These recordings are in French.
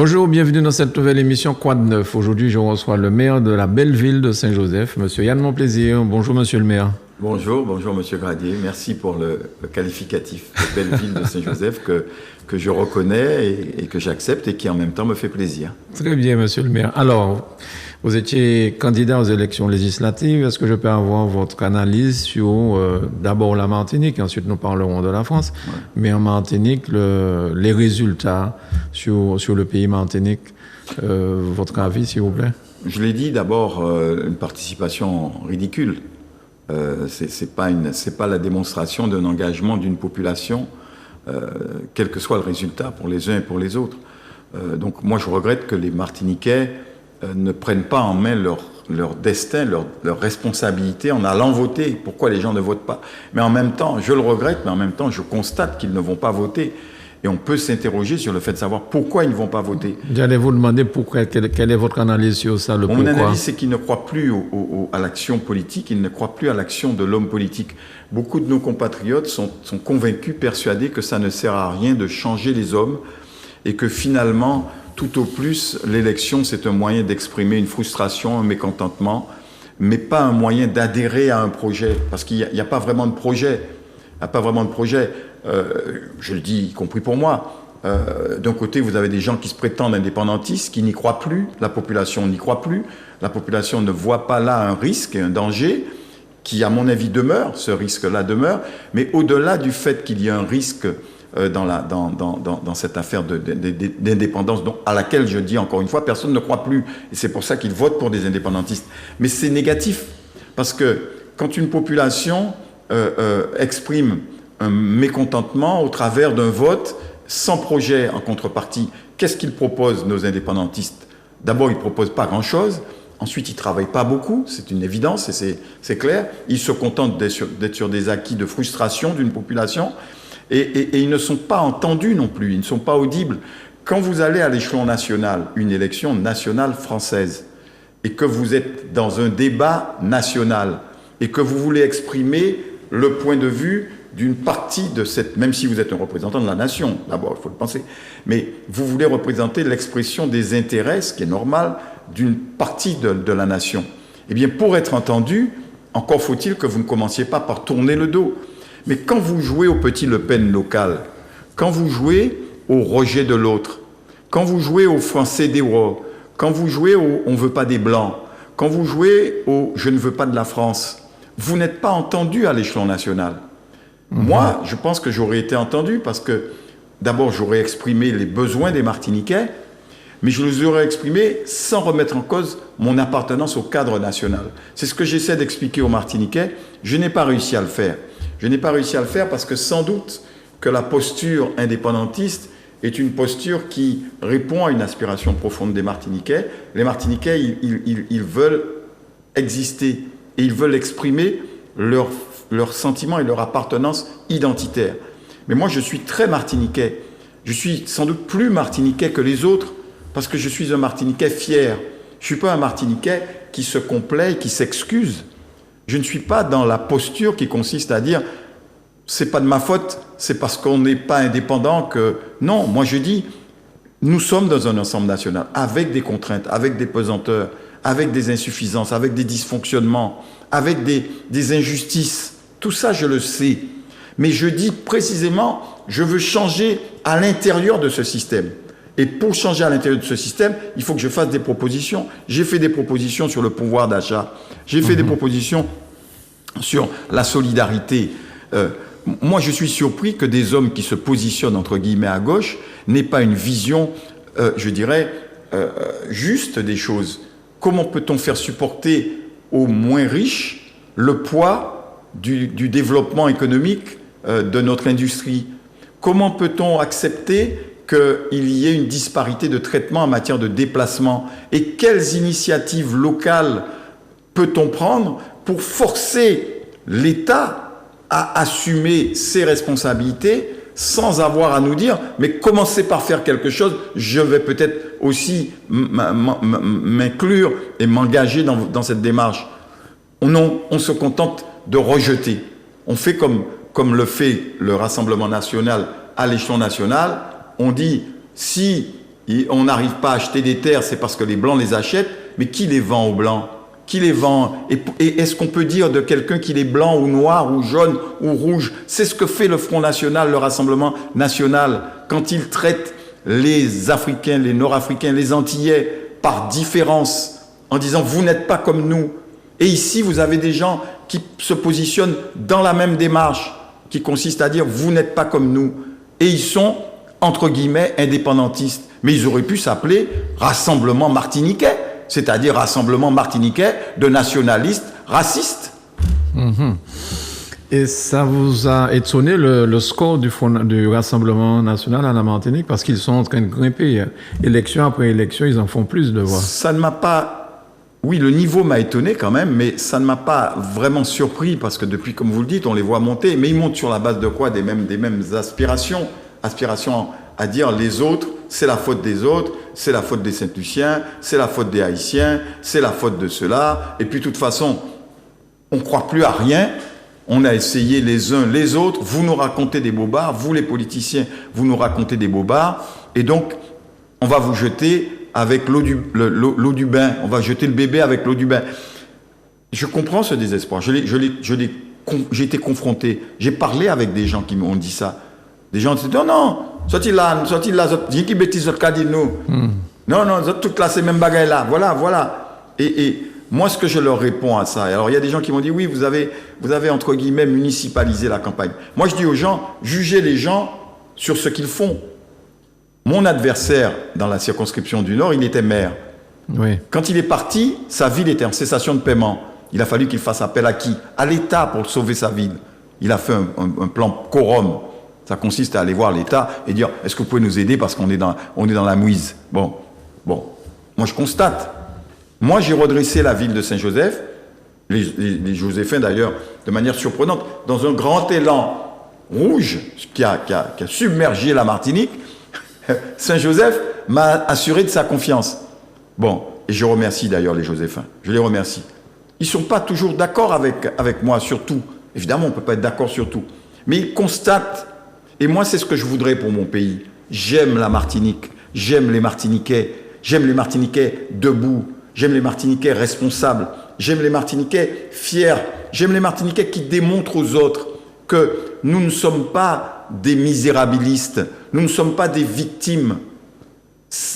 Bonjour, bienvenue dans cette nouvelle émission Quoi de neuf. Aujourd'hui, je reçois le maire de la belle ville de Saint-Joseph, monsieur Yann Monplaisir. Bonjour, monsieur le maire. Bonjour, monsieur Gradier. Merci pour le qualificatif de belle ville de Saint-Joseph que je reconnais et que j'accepte et qui en même temps me fait plaisir. Très bien, monsieur le maire. Alors, vous étiez candidat aux élections législatives. Est-ce que je peux avoir votre analyse sur d'abord la Martinique, ensuite nous parlerons de la France, ouais. Mais en Martinique, les résultats sur le pays Martinique, votre avis, s'il vous plaît? Je l'ai dit, d'abord, une participation ridicule. C'est pas la démonstration d'un engagement d'une population, quel que soit le résultat pour les uns et pour les autres. Donc moi, je regrette que les Martiniquais ne prennent pas en main leur destin, leur responsabilité en allant voter. Pourquoi les gens ne votent pas? Mais en même temps, je le regrette, mais en même temps, je constate qu'ils ne vont pas voter. Et on peut s'interroger sur le fait de savoir pourquoi ils ne vont pas voter. J'allais vous demander pourquoi, quelle est votre analyse sur ça, le pourquoi? Mon analyse, c'est qu'ils ne croient plus à l'action politique, ils ne croient plus à l'action de l'homme politique. Beaucoup de nos compatriotes sont convaincus, persuadés que ça ne sert à rien de changer les hommes et que finalement, tout au plus, l'élection, c'est un moyen d'exprimer une frustration, un mécontentement, mais pas un moyen d'adhérer à un projet, parce qu'il n'y a pas vraiment de projet. Il n'y a pas vraiment de projet. Je le dis, y compris pour moi. D'un côté, vous avez des gens qui se prétendent indépendantistes, qui n'y croient plus. La population n'y croit plus. La population ne voit pas là un risque et un danger qui, à mon avis, demeure. Ce risque-là demeure. Mais au-delà du fait qu'il y ait un risque dans cette affaire d'indépendance, à laquelle je dis encore une fois, personne ne croit plus. Et c'est pour ça qu'ils votent pour des indépendantistes. Mais c'est négatif. Parce que quand une population exprime un mécontentement au travers d'un vote sans projet en contrepartie, qu'est-ce qu'ils proposent, nos indépendantistes? D'abord, ils ne proposent pas grand-chose. Ensuite, ils ne travaillent pas beaucoup, c'est une évidence, et c'est clair. Ils se contentent d'être sur des acquis de frustration d'une population. Et ils ne sont pas entendus non plus, ils ne sont pas audibles. Quand vous allez à l'échelon national, une élection nationale française, et que vous êtes dans un débat national, et que vous voulez exprimer le point de vue d'une partie de cette... Même si vous êtes un représentant de la nation, d'abord, il faut le penser, mais vous voulez représenter l'expression des intérêts, ce qui est normal, d'une partie de la nation. Eh bien, pour être entendu, encore faut-il que vous ne commenciez pas par tourner le dos. Mais quand vous jouez au petit Le Pen local, quand vous jouez au rejet de l'autre, quand vous jouez au Français des rois, quand vous jouez au on ne veut pas des Blancs, quand vous jouez au je ne veux pas de la France, vous n'êtes pas entendu à l'échelon national. Moi, je pense que j'aurais été entendu parce que, d'abord, j'aurais exprimé les besoins des Martiniquais, mais je les aurais exprimés sans remettre en cause mon appartenance au cadre national. C'est ce que j'essaie d'expliquer aux Martiniquais. Je n'ai pas réussi à le faire. Je n'ai pas réussi à le faire parce que sans doute que la posture indépendantiste est une posture qui répond à une aspiration profonde des Martiniquais. Les Martiniquais, ils veulent exister et ils veulent exprimer leurs sentiments et leur appartenance identitaire. Mais moi, je suis très martiniquais. Je suis sans doute plus martiniquais que les autres parce que je suis un Martiniquais fier. Je ne suis pas un Martiniquais qui se complaît, qui s'excuse. Je ne suis pas dans la posture qui consiste à dire « c'est pas de ma faute, c'est parce qu'on n'est pas indépendant que… » Non, moi je dis « nous sommes dans un ensemble national avec des contraintes, avec des pesanteurs, avec des insuffisances, avec des dysfonctionnements, avec des injustices. Tout ça, je le sais. Mais je dis précisément, je veux changer à l'intérieur de ce système. Et pour changer à l'intérieur de ce système, il faut que je fasse des propositions. J'ai fait des propositions sur le pouvoir d'achat. J'ai fait des propositions sur la solidarité. Moi, je suis surpris que des hommes qui se positionnent, entre guillemets, à gauche, n'aient pas une vision, je dirais, juste des choses. Comment peut-on faire supporter aux moins riches le poids du développement économique de notre industrie? Comment peut-on accepter qu'il y ait une disparité de traitement en matière de déplacement? Et quelles initiatives locales peut-on prendre pour forcer l'État à assumer ses responsabilités sans avoir à nous dire « mais commencez par faire quelque chose, je vais peut-être aussi m'inclure et m'engager dans cette démarche ». Non, on se contente de rejeter. On fait comme le fait le Rassemblement national à l'échelon national. On dit, si on n'arrive pas à acheter des terres, c'est parce que les Blancs les achètent, mais qui les vend aux Blancs? Qui les vend? Et est-ce qu'on peut dire de quelqu'un qu'il est blanc ou noir ou jaune ou rouge? C'est ce que fait le Front National, le Rassemblement National, quand il traite les Africains, les Nord-Africains, les Antillais par différence, en disant vous n'êtes pas comme nous. Et ici, vous avez des gens qui se positionnent dans la même démarche, qui consiste à dire vous n'êtes pas comme nous. Et ils sont, entre guillemets, indépendantistes. Mais ils auraient pu s'appeler Rassemblement Martiniquais, c'est-à-dire Rassemblement Martiniquais de nationalistes racistes. Mm-hmm. Et ça vous a étonné le score du Rassemblement National à la Martinique, parce qu'ils sont en train de grimper. Élection après élection, ils en font plus de voix. Ça ne m'a pas... Oui, le niveau m'a étonné quand même, mais ça ne m'a pas vraiment surpris, parce que depuis, comme vous le dites, on les voit monter. Mais ils montent sur la base de quoi? Des mêmes aspirations. Aspirations à dire les autres, c'est la faute des autres, c'est la faute des Saint-Luciens, c'est la faute des Haïtiens, c'est la faute de ceux-là. Et puis, de toute façon, on ne croit plus à rien. On a essayé les uns, les autres. Vous nous racontez des bobards. Vous, les politiciens, vous nous racontez des bobards. Et donc, on va vous jeter avec l'eau du bain. On va jeter le bébé avec l'eau du bain. Je comprends ce désespoir. J'ai été confronté. J'ai parlé avec des gens qui m'ont dit ça. Des gens qui disent non, sorti là, j'ai qui bêtise votre cas dit nous. Non, toute là, c'est même bagaille là. Voilà. Et moi, ce que je leur réponds à ça, alors il y a des gens qui m'ont dit oui, vous avez entre guillemets municipalisé la campagne. Moi, je dis aux gens, jugez les gens sur ce qu'ils font. Mon adversaire dans la circonscription du Nord, il était maire. Oui. Quand il est parti, sa ville était en cessation de paiement. Il a fallu qu'il fasse appel à qui? À l'État pour sauver sa ville. Il a fait un plan quorum. Ça consiste à aller voir l'État et dire est-ce que vous pouvez nous aider parce qu'on est dans la mouise. Bon. Moi, je constate. Moi, j'ai redressé la ville de Saint-Joseph, les Joséphains d'ailleurs, de manière surprenante, dans un grand élan rouge qui a submergé la Martinique. Saint-Joseph m'a assuré de sa confiance. Bon, et je remercie d'ailleurs les Joséphains. Je les remercie. Ils ne sont pas toujours d'accord avec moi sur tout. Évidemment, on ne peut pas être d'accord sur tout. Mais ils constatent. Et moi, c'est ce que je voudrais pour mon pays. J'aime la Martinique. J'aime les Martiniquais. J'aime les Martiniquais debout. J'aime les Martiniquais responsables. J'aime les Martiniquais fiers. J'aime les Martiniquais qui démontrent aux autres que nous ne sommes pas des misérabilistes. Nous ne sommes pas des victimes.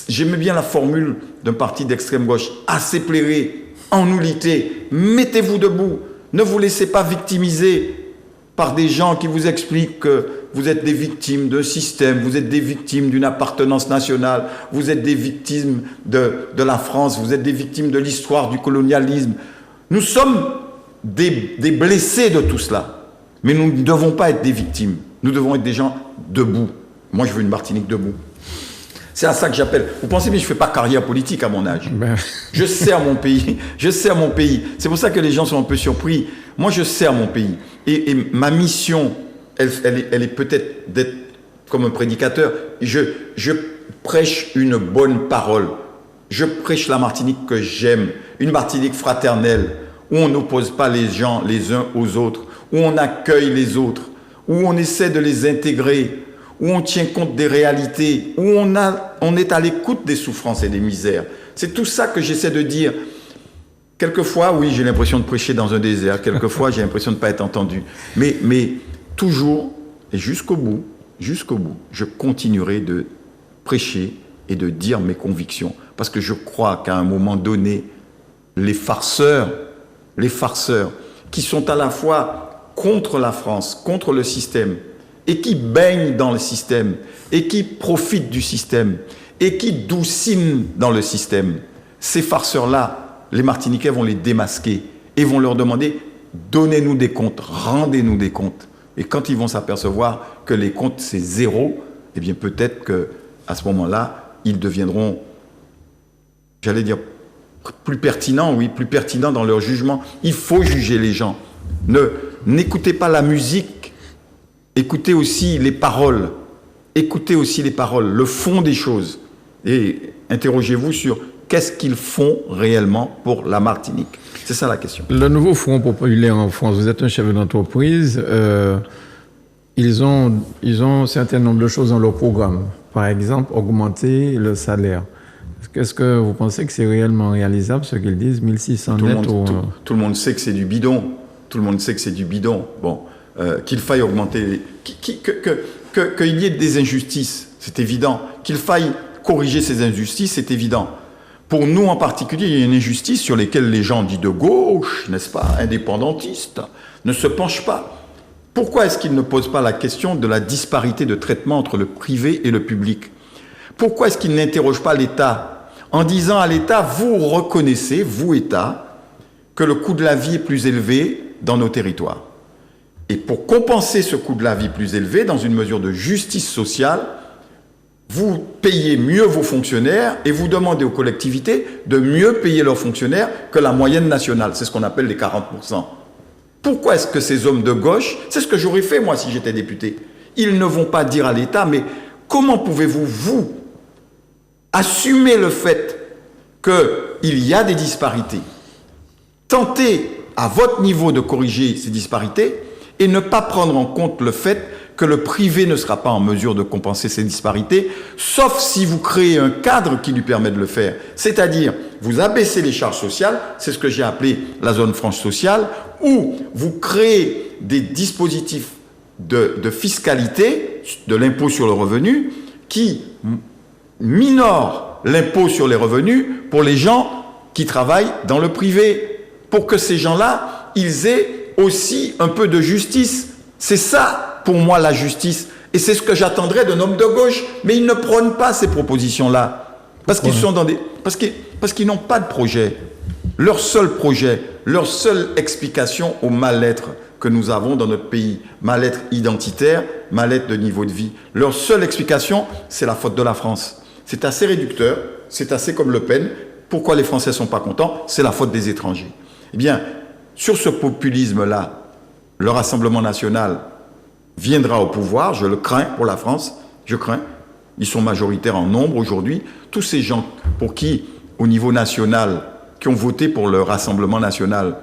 J'aimais bien la formule d'un parti d'extrême gauche. Assez plairé, en nullité, mettez-vous debout. Ne vous laissez pas victimiser par des gens qui vous expliquent que vous êtes des victimes d'un système, vous êtes des victimes d'une appartenance nationale, vous êtes des victimes de la France, vous êtes des victimes de l'histoire du colonialisme. Nous sommes des blessés de tout cela. Mais nous ne devons pas être des victimes. Nous devons être des gens debout. Moi, je veux une Martinique debout. C'est à ça que j'appelle. Vous pensez, mais je ne fais pas carrière politique à mon âge. Je sers mon pays. Je sers mon pays. C'est pour ça que les gens sont un peu surpris. Moi, je sers mon pays. Et ma mission, elle est peut-être d'être comme un prédicateur. Je prêche une bonne parole. Je prêche la Martinique que j'aime. Une Martinique fraternelle, où on n'oppose pas les gens les uns aux autres, où on accueille les autres, où on essaie de les intégrer, où on tient compte des réalités, où on est à l'écoute des souffrances et des misères. C'est tout ça que j'essaie de dire. Quelquefois, oui, j'ai l'impression de prêcher dans un désert. Quelquefois, j'ai l'impression de ne pas être entendu. Mais toujours, et jusqu'au bout, je continuerai de prêcher et de dire mes convictions. Parce que je crois qu'à un moment donné, les farceurs qui sont à la fois contre la France, contre le système, et qui baignent dans le système, et qui profitent du système, et qui doucinent dans le système, ces farceurs-là, les Martiniquais vont les démasquer et vont leur demander « donnez-nous des comptes, rendez-nous des comptes ». Et quand ils vont s'apercevoir que les comptes, c'est zéro, eh bien peut-être qu'à ce moment-là, ils deviendront, j'allais dire, plus pertinents dans leur jugement. Il faut juger les gens. N'écoutez pas la musique, écoutez aussi les paroles. Écoutez aussi les paroles, le fond des choses. Et interrogez-vous sur qu'est-ce qu'ils font réellement pour la Martinique. C'est ça la question. Le nouveau Front populaire en France, vous êtes un chef d'entreprise. Ils ont un certain nombre de choses dans leur programme. par exemple, augmenter le salaire. Est-ce que vous pensez que c'est réellement réalisable, ce qu'ils disent, 1600 net tout le monde sait que c'est du bidon. Tout le monde sait que c'est du bidon. Bon, qu'il faille augmenter... Qu'il y ait des injustices, c'est évident. Qu'il faille corriger ces injustices, c'est évident. Pour nous en particulier, il y a une injustice sur laquelle les gens dits de gauche, n'est-ce pas, indépendantistes, ne se penchent pas. Pourquoi est-ce qu'ils ne posent pas la question de la disparité de traitement entre le privé et le public? Pourquoi est-ce qu'ils n'interrogent pas l'État en disant à l'État, vous reconnaissez, vous État, que le coût de la vie est plus élevé dans nos territoires. Et pour compenser ce coût de la vie plus élevé, dans une mesure de justice sociale, vous payez mieux vos fonctionnaires et vous demandez aux collectivités de mieux payer leurs fonctionnaires que la moyenne nationale. C'est ce qu'on appelle les 40%. Pourquoi est-ce que ces hommes de gauche, c'est ce que j'aurais fait moi si j'étais député, ils ne vont pas dire à l'État, mais comment pouvez-vous, vous, assumer le fait qu'il y a des disparités, tenter à votre niveau de corriger ces disparités et ne pas prendre en compte le fait que le privé ne sera pas en mesure de compenser ces disparités, sauf si vous créez un cadre qui lui permet de le faire. C'est-à-dire, vous abaissez les charges sociales, c'est ce que j'ai appelé la zone franche sociale, ou vous créez des dispositifs de fiscalité, de l'impôt sur le revenu, qui minorent l'impôt sur les revenus pour les gens qui travaillent dans le privé, pour que ces gens-là, ils aient aussi un peu de justice. C'est ça, pour moi, la justice. Et c'est ce que j'attendrais d'un homme de gauche. Mais ils ne prônent pas ces propositions-là. Parce qu'ils sont dans des... Parce qu'ils n'ont pas de projet. Leur seul projet, leur seule explication au mal-être que nous avons dans notre pays, mal-être identitaire, mal-être de niveau de vie, leur seule explication, c'est la faute de la France. C'est assez réducteur, c'est assez comme Le Pen. Pourquoi les Français ne sont pas contents? C'est la faute des étrangers. Eh bien, sur ce populisme-là, le Rassemblement national viendra au pouvoir, je le crains pour la France, je crains. Ils sont majoritaires en nombre aujourd'hui. Tous ces gens pour qui, au niveau national, qui ont voté pour le Rassemblement national,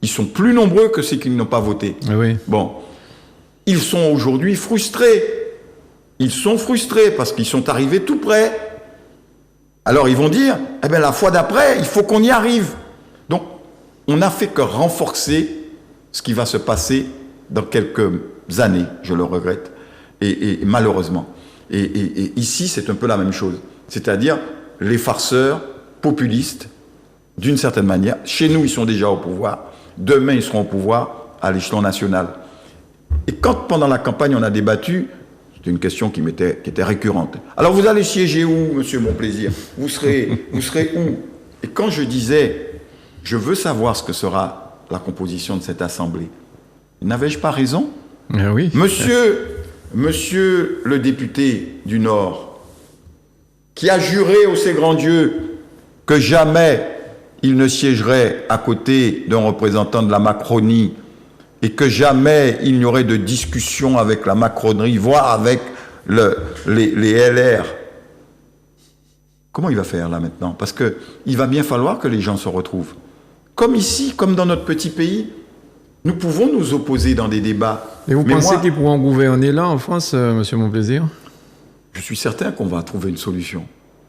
ils sont plus nombreux que ceux qui n'ont pas voté. Oui. Bon, ils sont aujourd'hui frustrés. Ils sont frustrés parce qu'ils sont arrivés tout près. Alors ils vont dire, eh bien la fois d'après, il faut qu'on y arrive. Donc, on n'a fait que renforcer ce qui va se passer dans quelques années, je le regrette, et malheureusement. Et ici, c'est un peu la même chose. C'est-à-dire, les farceurs populistes, d'une certaine manière, chez nous, ils sont déjà au pouvoir. Demain, ils seront au pouvoir à l'échelon national. Et quand, pendant la campagne, on a débattu, c'était une question qui était récurrente. Alors, vous allez siéger où, monsieur Monplaisir? Vous serez où? Et quand je disais, je veux savoir ce que sera la composition de cette assemblée, n'avais-je pas raison? Oui. Monsieur le député du Nord, qui a juré au Très Grand Dieu que jamais il ne siégerait à côté d'un représentant de la Macronie et que jamais il n'y aurait de discussion avec la Macronie, voire avec les LR. Comment il va faire là maintenant? Parce qu'il va bien falloir que les gens se retrouvent. Comme ici, comme dans notre petit pays, nous pouvons nous opposer dans des débats. Et vous pensez qu'ils pourront gouverner là en France, monsieur Monplaisir? Je suis certain qu'on va trouver une solution.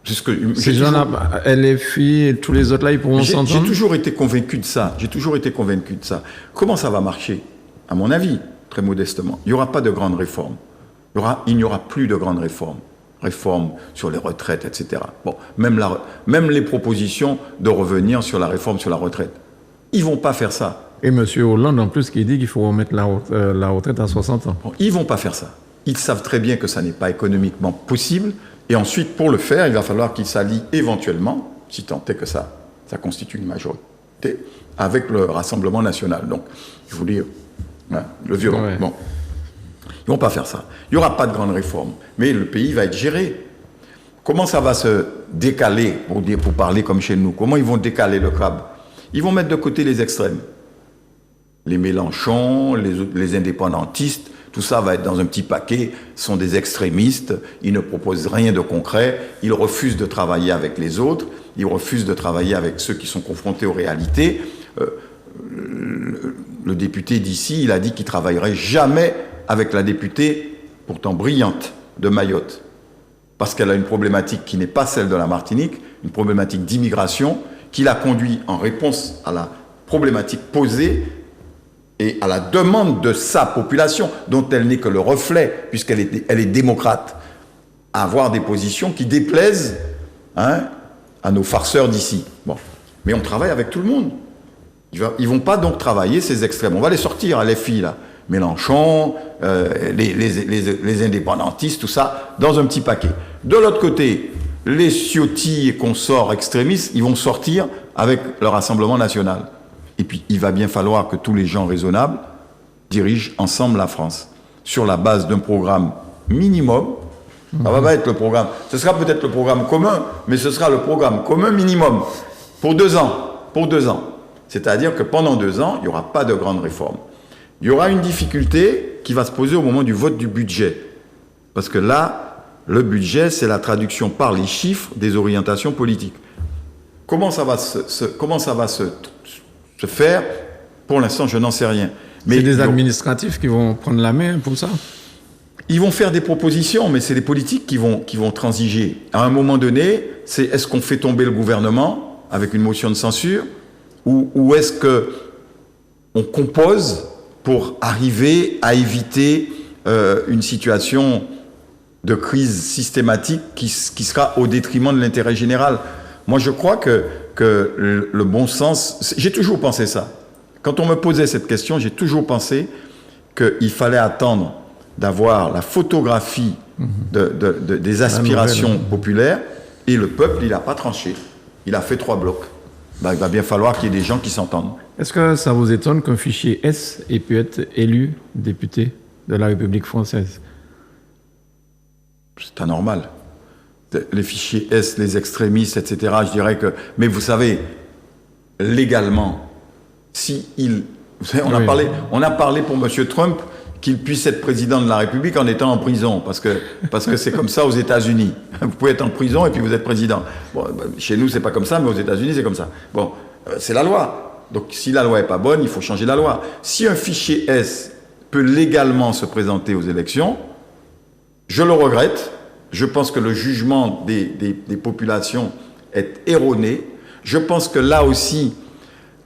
Ces gens-là, LFI et tous les autres là, ils pourront s'entendre? J'ai toujours été convaincu de ça. Comment ça va marcher? À mon avis, très modestement, il n'y aura pas de grandes réformes. Il n'y aura plus de grandes réformes. Réformes sur les retraites, etc. Bon, même les propositions de revenir sur la réforme sur la retraite. Ils ne vont pas faire ça. Et M. Hollande, en plus, qui dit qu'il faut remettre la retraite à 60 ans. Bon, ils ne vont pas faire ça. Ils savent très bien que ça n'est pas économiquement possible. Et ensuite, pour le faire, il va falloir qu'ils s'allient éventuellement, si tant est que ça constitue une majorité, avec le Rassemblement national. Donc, je vous dis, le violent. Ouais. Bon. Ils ne vont pas faire ça. Il n'y aura pas de grande réforme. Mais le pays va être géré. Comment ça va se décaler, pour parler comme chez nous? Comment ils vont décaler le crabe? Ils vont mettre de côté les extrêmes. Les Mélenchon, les indépendantistes, tout ça va être dans un petit paquet. Ce sont des extrémistes. Ils ne proposent rien de concret. Ils refusent de travailler avec les autres. Ils refusent de travailler avec ceux qui sont confrontés aux réalités. Le député d'ici, il a dit qu'il ne travaillerait jamais avec la députée, pourtant brillante, de Mayotte. parce qu'elle a une problématique qui n'est pas celle de la Martinique, une problématique d'immigration, qui l'a conduit en réponse à la problématique posée et à la demande de sa population, dont elle n'est que le reflet, puisqu'elle est démocrate, à avoir des positions qui déplaisent à nos farceurs d'ici. Bon. Mais on travaille avec tout le monde. Ils ne vont pas donc travailler ces extrêmes. On va les sortir, les filles, là. Mélenchon, les indépendantistes, tout ça, dans un petit paquet. De l'autre côté, les Ciotti et consorts extrémistes, ils vont sortir avec le Rassemblement national. Et puis, il va bien falloir que tous les gens raisonnables dirigent ensemble la France, sur la base d'un programme minimum. Ça va pas être le programme, ce sera peut-être le programme commun, mais ce sera le programme commun minimum, pour 2 ans. Pour 2 ans. C'est-à-dire que pendant 2 ans, il n'y aura pas de grande réforme. Il y aura une difficulté qui va se poser au moment du vote du budget. Parce que là, le budget, c'est la traduction par les chiffres des orientations politiques. Comment ça va se faire? Pour l'instant, je n'en sais rien. Mais c'est des administratifs qui vont prendre la main pour ça? Ils vont faire des propositions, mais c'est les politiques qui vont transiger. À un moment donné, c'est est-ce qu'on fait tomber le gouvernement avec une motion de censure ou est-ce qu'on compose pour arriver à éviter une situation de crise systématique qui sera au détriment de l'intérêt général. Moi, je crois que le bon sens... J'ai toujours pensé ça. Quand on me posait cette question, j'ai toujours pensé qu'il fallait attendre d'avoir la photographie des aspirations populaires, et le peuple, il n'a pas tranché. Il a fait 3 blocs. Ben, il va bien falloir qu'il y ait des gens qui s'entendent. Est-ce que ça vous étonne qu'un fichier S ait pu être élu député de la République française? C'est anormal. Les fichiers S, les extrémistes, etc., je dirais que... Mais vous savez, légalement, si il... Vous savez, on a parlé pour M. Trump qu'il puisse être président de la République en étant en prison, parce que c'est comme ça aux États-Unis. Vous pouvez être en prison et puis vous êtes président. Bon, chez nous, c'est pas comme ça, mais aux États-Unis, c'est comme ça. Bon, c'est la loi. Donc, si la loi est pas bonne, il faut changer la loi. Si un fichier S peut légalement se présenter aux élections, je le regrette. Je pense que le jugement des populations est erroné. Je pense que là aussi,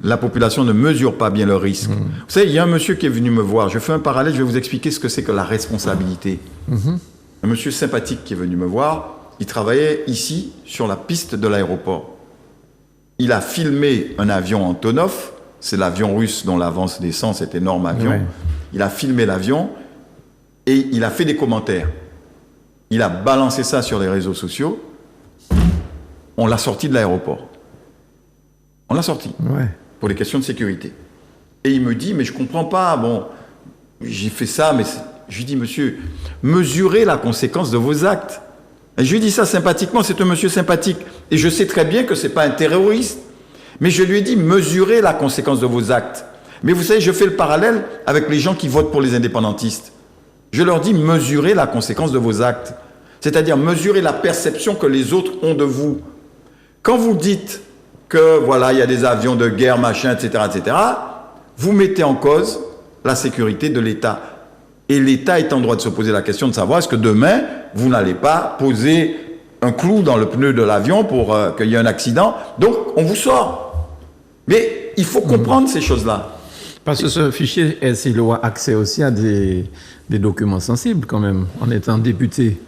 la population ne mesure pas bien le risque. Vous savez, il y a un monsieur qui est venu me voir. Je fais un parallèle, je vais vous expliquer ce que c'est que la responsabilité. Un monsieur sympathique qui est venu me voir, il travaillait ici, sur la piste de l'aéroport. Il a filmé un avion Antonov, c'est l'avion russe dont l'avance d'essence est énorme avion. Ouais. Il a filmé l'avion et il a fait des commentaires. Il a balancé ça sur les réseaux sociaux. On l'a sorti de l'aéroport. On l'a sorti. Ouais. Pour des questions de sécurité. Et il me dit, mais je comprends pas, bon, j'ai fait ça, mais je lui dis, monsieur, mesurez la conséquence de vos actes. Et je lui dis ça sympathiquement, c'est un monsieur sympathique. Et je sais très bien que c'est pas un terroriste. Mais je lui ai dit, mesurez la conséquence de vos actes. Mais vous savez, je fais le parallèle avec les gens qui votent pour les indépendantistes. Je leur dis, mesurez la conséquence de vos actes. C'est-à-dire, mesurez la perception que les autres ont de vous. Quand vous dites que, voilà, il y a des avions de guerre, machin, etc., etc., vous mettez en cause la sécurité de l'État. Et l'État est en droit de se poser la question de savoir est-ce que demain, vous n'allez pas poser un clou dans le pneu de l'avion pour qu'il y ait un accident. Donc, on vous sort. Mais il faut comprendre ces choses-là. Parce que ce fichier, il aura accès aussi à des documents sensibles quand même, en étant député.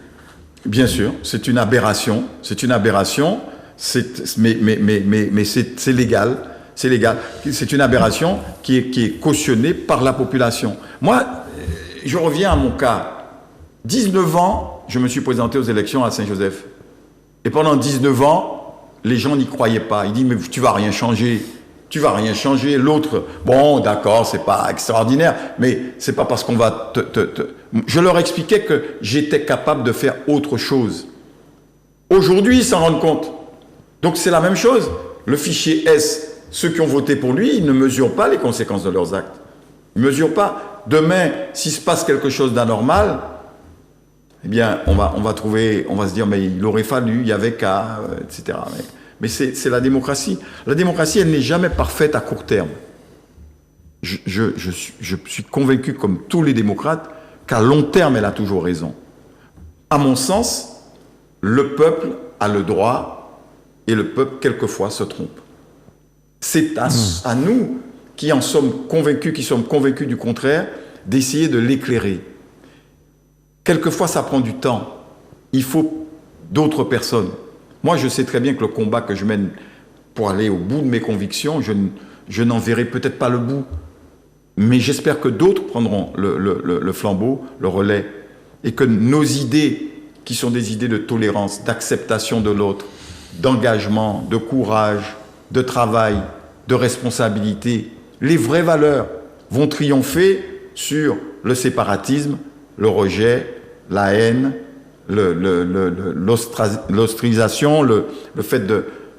Bien sûr, c'est une aberration. C'est une aberration. Mais c'est légal. C'est légal. C'est une aberration qui est cautionnée par la population. Moi, je reviens à mon cas. 19 ans, je me suis présenté aux élections à Saint-Joseph. Et pendant 19 ans, les gens n'y croyaient pas. Ils disent, mais tu vas rien changer. Tu vas rien changer. L'autre, bon, d'accord, c'est pas extraordinaire, mais c'est pas parce qu'on va Je leur expliquais que j'étais capable de faire autre chose. Aujourd'hui, ils s'en rendent compte. Donc c'est la même chose. Le fichier S, ceux qui ont voté pour lui, ils ne mesurent pas les conséquences de leurs actes. Ils ne mesurent pas. Demain, s'il se passe quelque chose d'anormal, eh bien, on va se dire, mais il aurait fallu, il y avait qu'à, etc. Mais c'est la démocratie. La démocratie, elle n'est jamais parfaite à court terme. Je suis convaincu, comme tous les démocrates, qu'à long terme, elle a toujours raison. À mon sens, le peuple a le droit et le peuple, quelquefois, se trompe. C'est à nous qui sommes convaincus du contraire, d'essayer de l'éclairer. Quelquefois, ça prend du temps. Il faut d'autres personnes. Moi, je sais très bien que le combat que je mène pour aller au bout de mes convictions, je n'en verrai peut-être pas le bout. Mais j'espère que d'autres prendront le flambeau, le relais, et que nos idées, qui sont des idées de tolérance, d'acceptation de l'autre, d'engagement, de courage, de travail, de responsabilité, les vraies valeurs vont triompher sur le séparatisme, le rejet, la haine, l'ostracisation, le fait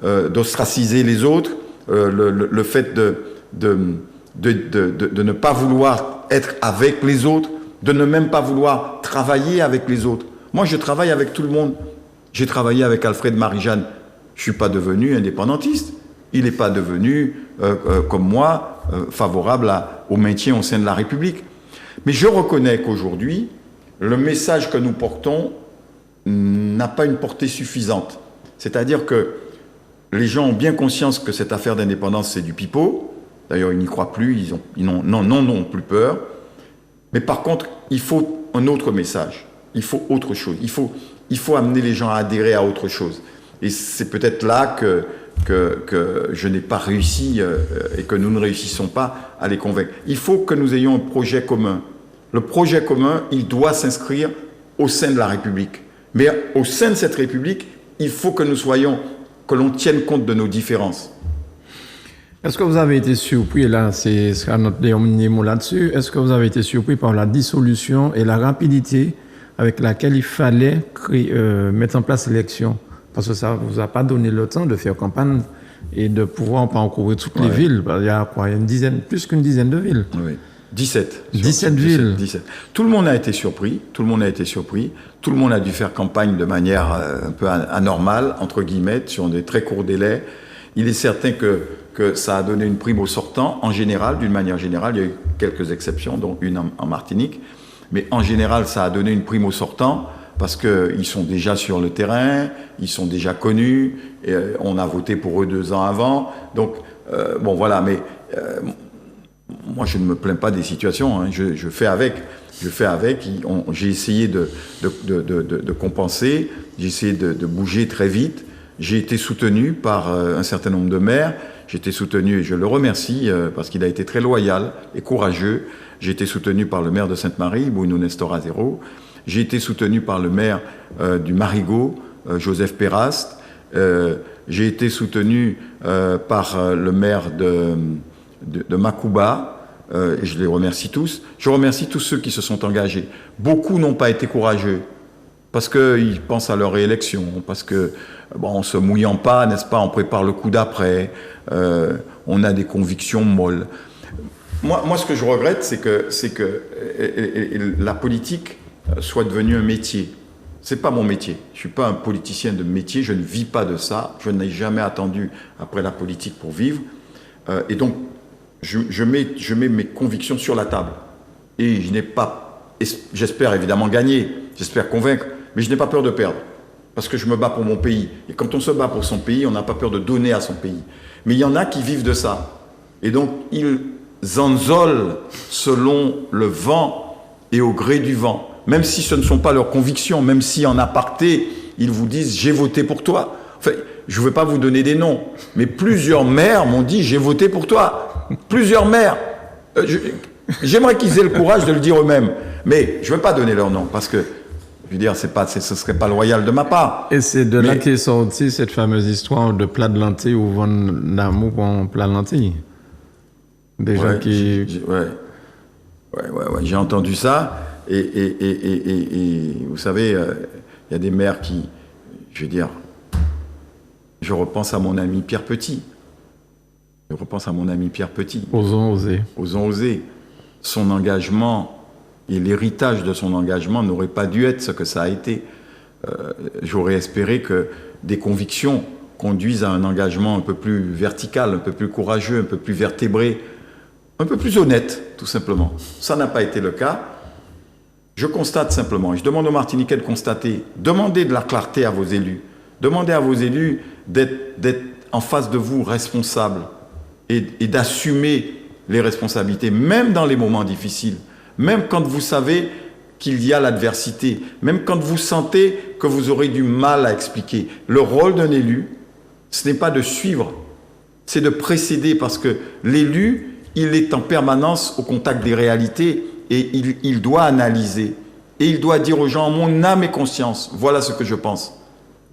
d'ostraciser les autres, le fait de ne pas vouloir être avec les autres, de ne même pas vouloir travailler avec les autres. Moi, je travaille avec tout le monde. J'ai travaillé avec Alfred Marie-Jeanne. Je ne suis pas devenu indépendantiste. Il n'est pas devenu, comme moi, favorable au maintien au sein de la République. Mais je reconnais qu'aujourd'hui, le message que nous portons n'a pas une portée suffisante. C'est-à-dire que les gens ont bien conscience que cette affaire d'indépendance, c'est du pipeau. D'ailleurs, ils n'y croient plus, ils n'ont plus peur. Mais par contre, il faut un autre message. Il faut autre chose. Il faut amener les gens à adhérer à autre chose. Et c'est peut-être là que je n'ai pas réussi et que nous ne réussissons pas à les convaincre. Il faut que nous ayons un projet commun. Le projet commun, il doit s'inscrire au sein de la République. Mais au sein de cette République, il faut que l'on tienne compte de nos différences. Est-ce que vous avez été surpris, et là, c'est notre dernier mot là-dessus, est-ce que vous avez été surpris par la dissolution et la rapidité avec laquelle il fallait mettre en place l'élection? Parce que ça ne vous a pas donné le temps de faire campagne et de pouvoir parcourir toutes les villes. Il y a quoi, plus qu'une dizaine de villes. Oui. 17. 17 villes. 17. Tout le monde a été surpris. Tout le monde a dû faire campagne de manière un peu anormale, entre guillemets, sur des très courts délais. Il est certain que ça a donné une prime aux sortants, en général, d'une manière générale. Il y a eu quelques exceptions, dont une en Martinique. Mais en général, ça a donné une prime aux sortants parce qu'ils sont déjà sur le terrain, ils sont déjà connus, et on a voté pour eux 2 ans avant. Donc, bon, voilà, mais moi, je ne me plains pas des situations, hein. Je fais avec. J'ai essayé de compenser, j'ai essayé de bouger très vite. J'ai été soutenu par un certain nombre de maires. J'ai été soutenu, et je le remercie, parce qu'il a été très loyal et courageux. J'ai été soutenu par le maire de Sainte-Marie, Bruno Nestor Azero. J'ai été soutenu par le maire du Marigot, Joseph Pérast. J'ai été soutenu par le maire de Makouba. Et je les remercie tous. Je remercie tous ceux qui se sont engagés. Beaucoup n'ont pas été courageux parce qu'ils pensent à leur réélection, parce que, en se mouillant pas, n'est-ce pas, on prépare le coup d'après, on a des convictions molles. Moi, ce que je regrette, c'est que la politique soit devenue un métier. C'est pas mon métier. Je suis pas un politicien de métier. Je ne vis pas de ça. Je n'ai jamais attendu après la politique pour vivre. Et donc, je mets mes convictions sur la table. Et je n'ai pas, j'espère évidemment gagner, j'espère convaincre, mais je n'ai pas peur de perdre. Parce que je me bats pour mon pays. Et quand on se bat pour son pays, on n'a pas peur de donner à son pays. Mais il y en a qui vivent de ça. Et donc, ils zanzolent selon le vent et au gré du vent. Même si ce ne sont pas leurs convictions, même si en aparté, ils vous disent « j'ai voté pour toi ». Enfin, je ne veux pas vous donner des noms, mais plusieurs maires m'ont dit « j'ai voté pour toi ». Plusieurs maires. J'aimerais qu'ils aient le courage de le dire eux-mêmes. Mais je ne veux pas donner leur nom, parce que, je veux dire, ce ne serait pas loyal de ma part. Et c'est de là qu'est sortie cette fameuse histoire de plat de lentilles ou vendre d'amour pour un plat de lentilles. Des gens qui... j'ai entendu ça. Et vous savez, il y a des maires qui, je veux dire, je repense à mon ami Pierre Petit. Osons oser. Osons oser. Son engagement et l'héritage de son engagement n'aurait pas dû être ce que ça a été. J'aurais espéré que des convictions conduisent à un engagement un peu plus vertical, un peu plus courageux, un peu plus vertébré, un peu plus honnête, tout simplement. Ça n'a pas été le cas. Je constate simplement, et je demande aux Martiniquais de constater, demandez de la clarté à vos élus. Demandez à vos élus d'être en face de vous responsables et d'assumer les responsabilités, même dans les moments difficiles, même quand vous savez qu'il y a l'adversité, même quand vous sentez que vous aurez du mal à expliquer. Le rôle d'un élu, ce n'est pas de suivre, c'est de précéder, parce que l'élu, il est en permanence au contact des réalités et il doit analyser. Et il doit dire aux gens, mon âme et conscience, voilà ce que je pense.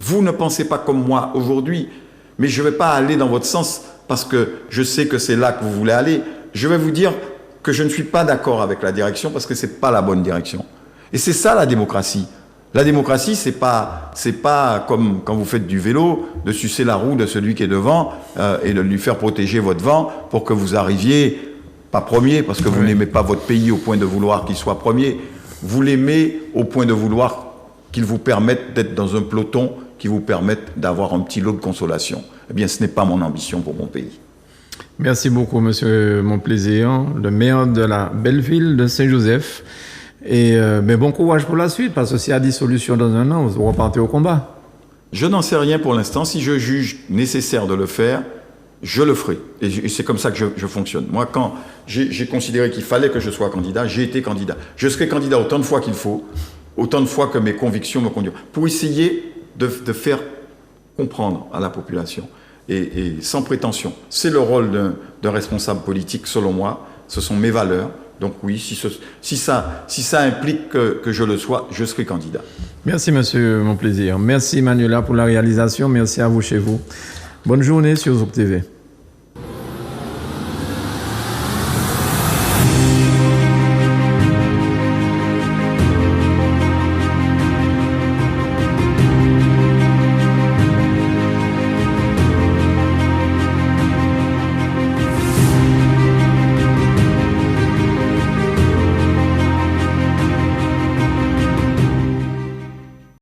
Vous ne pensez pas comme moi aujourd'hui, mais je ne vais pas aller dans votre sens parce que je sais que c'est là que vous voulez aller. Je vais vous dire que je ne suis pas d'accord avec la direction parce que ce n'est pas la bonne direction. Et c'est ça la démocratie. La démocratie, c'est pas comme quand vous faites du vélo, de sucer la roue de celui qui est devant et de lui faire protéger votre vent pour que vous arriviez, pas premier, parce que vous n'aimez pas votre pays au point de vouloir qu'il soit premier. Vous l'aimez au point de vouloir qu'il vous permette d'être dans un peloton qui vous permette d'avoir un petit lot de consolation. Eh bien, ce n'est pas mon ambition pour mon pays. Merci beaucoup, monsieur Monplaisir, le maire de la belle ville de Saint-Joseph. Et mais bon courage pour la suite, parce que s'il y a dissolution dans un an, vous repartez au combat. Je n'en sais rien pour l'instant. Si je juge nécessaire de le faire, je le ferai. Et c'est comme ça que je fonctionne. Moi, quand j'ai considéré qu'il fallait que je sois candidat, j'ai été candidat. Je serai candidat autant de fois qu'il faut, autant de fois que mes convictions me conduisent, pour essayer de faire comprendre à la population. Et sans prétention. C'est le rôle d'un responsable politique, selon moi. Ce sont mes valeurs. Donc oui, si ça implique que je le sois, je serai candidat. Merci, monsieur Monplaisir. Merci, Manuela, pour la réalisation. Merci à vous chez vous. Bonne journée sur Zouk TV.